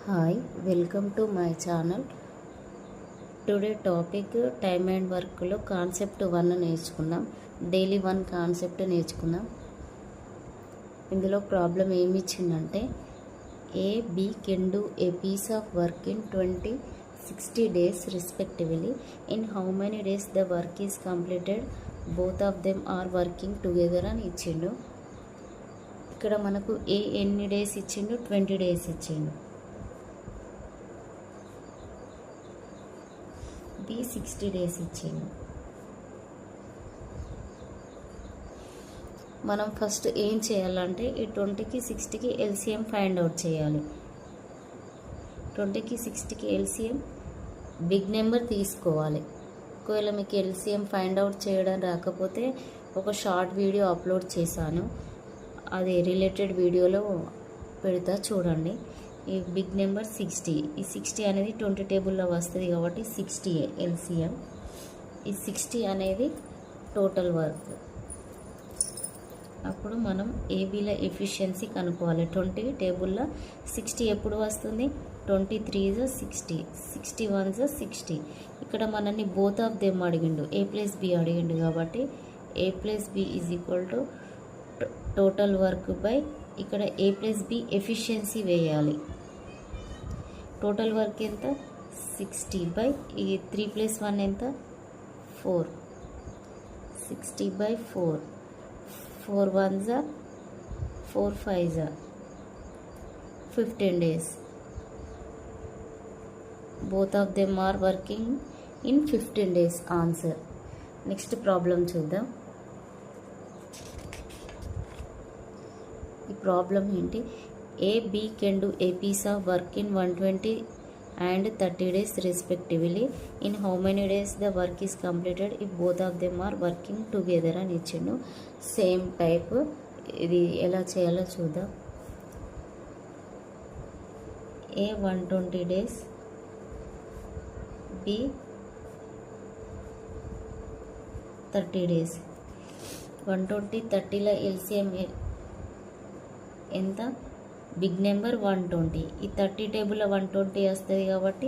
Hi welcome to my channel. Today topic time and వర్క్లో concept 1 నేర్చుకుందాం. Daily 1 concept నేర్చుకుందాం. ఇందులో ప్రాబ్లం ఏమి ఇచ్చిందంటే a B can do a piece of work in 20-60 days respectively. In how many days the work is completed? Both of them are working together అని ఇచ్చిండు. ఇక్కడ మనకు ఏ ఎన్ని డేస్ ఇచ్చిండు? 20 days ఇచ్చిండు. బి 60 days ఇచ్చిండు. మనం ఫస్ట్ ఏం చేయాలంటే ఈ 20కి 60కి ఎల్సిఎం ఫైండ్ అవుట్ చేయాలి. 20కి 60కి ఎల్సిఎం బిగ్ నెంబర్ తీసుకోవాలి. ఒకవేళ మీకు ఎల్సిఎం ఫైండ్ అవుట్ చేయడం రాకపోతే ఒక షార్ట్ వీడియో అప్లోడ్ చేశాను, అది రిలేటెడ్ వీడియోలో పెడతా చూడండి. ఈ బిగ్ నెంబర్ 60. ఈ 60 అనేది 20 టేబుల్లో వస్తుంది కాబట్టి 60 ఎల్సిఎం. ఈ 60 అనేది టోటల్ వర్క్. అప్పుడు మనం ఏబీల ఎఫిషియన్సీ కనుక్కోవాలి. 20 టేబుల్లో 60 ఎప్పుడు వస్తుంది? 23 60, 61 60. ఇక్కడ మనల్ని బోత్ ఆఫ్ దెమ్ అడిగిండు, ఏ ప్లస్ బి అడిగిండు కాబట్టి a plus B is equal to total work by ఇక్కడ ఏ ప్లస్ బి ఎఫిషియన్సీ వేయాలి. టోటల్ వర్క్ ఎంత? 60 బై ఈ 3 + 1 ఎంత? 4. 60 by 4. 4 1s 4 5s 15 days. Both of them are working in 15 days. Answer. Next problem చూద్దాం. ఈ problem ఏంటి? A B can do a piece of work in 120 and 30 days respectively. In how many days the work is completed if both of them are working together అని ఇచ్చిండు. Same type. ఇది ఎలా చేయాలో చూద్దాం. A 120 days, B 30 days. 120 30ల LCM ఎంత? Big number 120. ఈ 30 టేబుల్లో 120 వస్తుంది కాబట్టి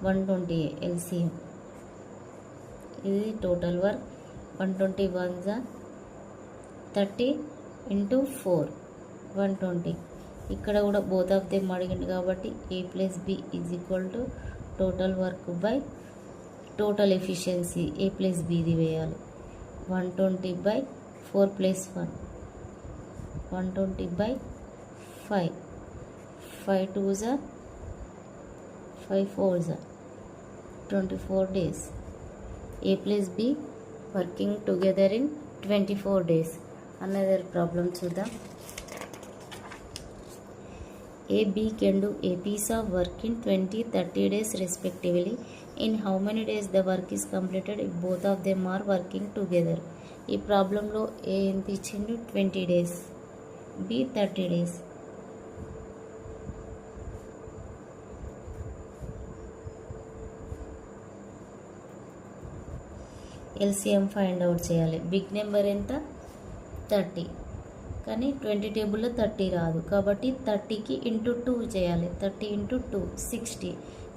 120 ఎల్సిఎం. ఇది టోటల్ వర్క్. 121s 30 × 4 120. ఇక్కడ కూడా బోత్ ఆఫ్ దెమ్ అడిగింది కాబట్టి a plus B is equal to total work by total efficiency a plus బిది వేయాలి. 120 by 4 + 1 120 by 5. 5 2s 5 4s 24 days. A plus B working together in 24 days. Another problem చూద్దాం. A B can do a piece of work in 20-30 days respectively. In how many days the work is completed if both of them are working together? ఈ ప్రాబ్లంలో A ఎంత ఇచ్చిండు? 20 days, B 30 days. LCM find out చేయాలి. Big number ఎంత? 30. కానీ 20 టేబుల్లో 30 రాదు కాబట్టి 30కి × 2 చేయాలి. 30 × 2 60.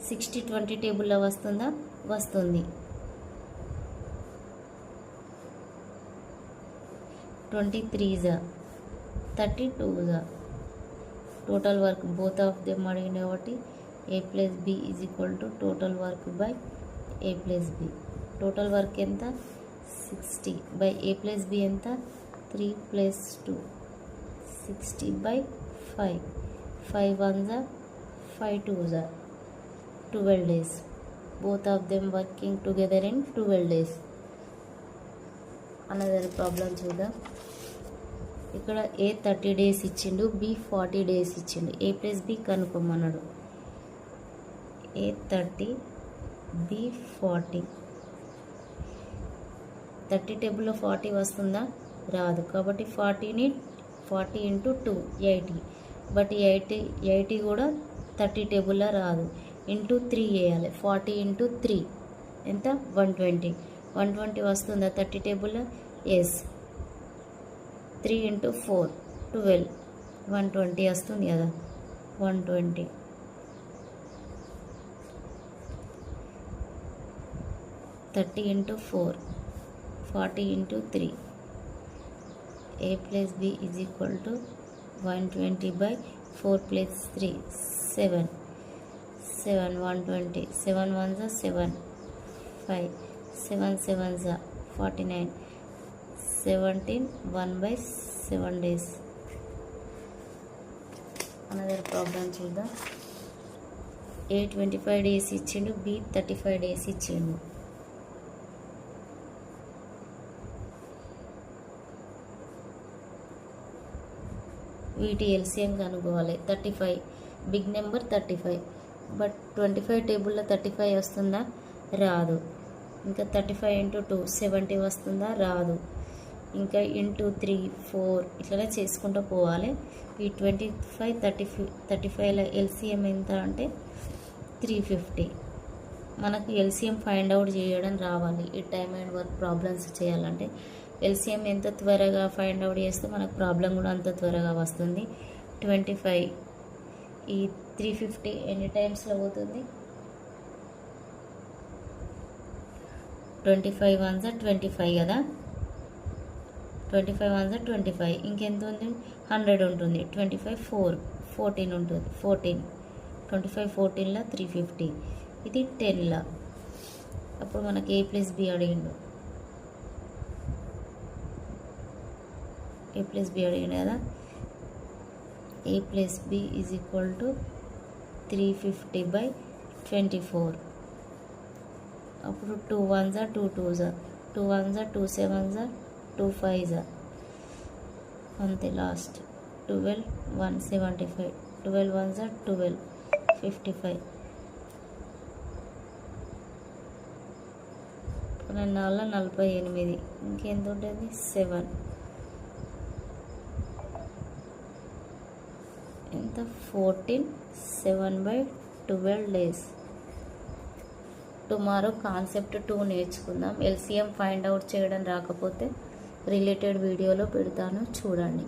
60 20 టేబుల్లో వస్తుందా? వస్తుంది. 23s 32s. Total work both of them అడిగిన కాబట్టి a plus B is equal to total work by a plus b. Total work ఎంత? 60 బై ఏ ప్లస్ బి ఎంత? 3 + 2 60 by 5. 5 1s 5 2s 12 days. Both of them working together in 12 days. Another problem చూద్దాం. ఇక్కడ ఏ 30 days ఇచ్చిండు, B 40 days ఇచ్చిండు. ఏ plus B కనుక్కోమన్నాడు. ఏ 30 B 40. 30 టేబుల్లో 40 వస్తుందా? రాదు కాబట్టి 40 × 2 80. బట్ 80 కూడా 30 టేబుల్లో రాదు. × 3 వేయాలి. 40 × 3 ఎంత? 120. 120 వస్తుందా 30 టేబుల్లో? ఎస్. 3 × 4 12. 120 వస్తుంది కదా. 120 30 into 4, 40 into 3. A plus B is equal to 120 by 4 plus 3, 7. 7, 120. 7 ones are 7, 5. 7 sevens are 49. 17, 1 by 7 days. Another problem చూద్దాం. A 25 days ఇచ్చిండు, B 35 days ఇచ్చిండు. వీటి ఎల్సిఎం కనుక్కోవాలి. 35 బిగ్ నెంబర్ 35, బట్ 25 టేబుల్లో 35 వస్తుందా? రాదు. ఇంకా 35 into 2 70 వస్తుందా? రాదు. ఇంకా ఇంటూ 3 4 ఇట్లనే చేసుకుంటూ పోవాలి. ఈ 25 35ల ఎల్సిఎం ఎంత అంటే 350. మనకు ఎల్సిఎం ఫైండ్ అవుట్ చేయడం రావాలి. ఈ టైమ్ అండ్ వర్క్ ప్రాబ్లమ్స్ చేయాలంటే ఎల్సిఎం ఎంత త్వరగా ఫైండ్ అవుట్ చేస్తే మనకు ప్రాబ్లం కూడా అంత త్వరగా వస్తుంది. 25 ఈ 350 ఎన్ని టైమ్స్లో పోతుంది? 25 ones are 25 కదా. 25 ones are 25. ఇంకెంత ఉంది? 100 ఉంటుంది. 25 14 ఉంటుంది. 14 25 14ల 350. ఇది 10ల. అప్పుడు మనకి A ప్లస్ బి అడిగిండు. A ప్లస్ బి అడిగిండు కదా. A plus B is equal to 350 by 24. అప్పుడు 2 ones are 2 2s are 2 ones are 2 7s are 2 5s are అంతే. లాస్ట్ 12 175. 12 ones are 12 55. 48. ఇంకెంత ఉంటుంది? 7. ఎంత? 14 7 by 12 days. టుమారో కాన్సెప్ట్ 2 నేర్చుకుందాం. ఎల్సిఎం ఫైండ్ అవుట్ చేయడం రాకపోతే రిలేటెడ్ వీడియోలో పెడతాను, చూడండి.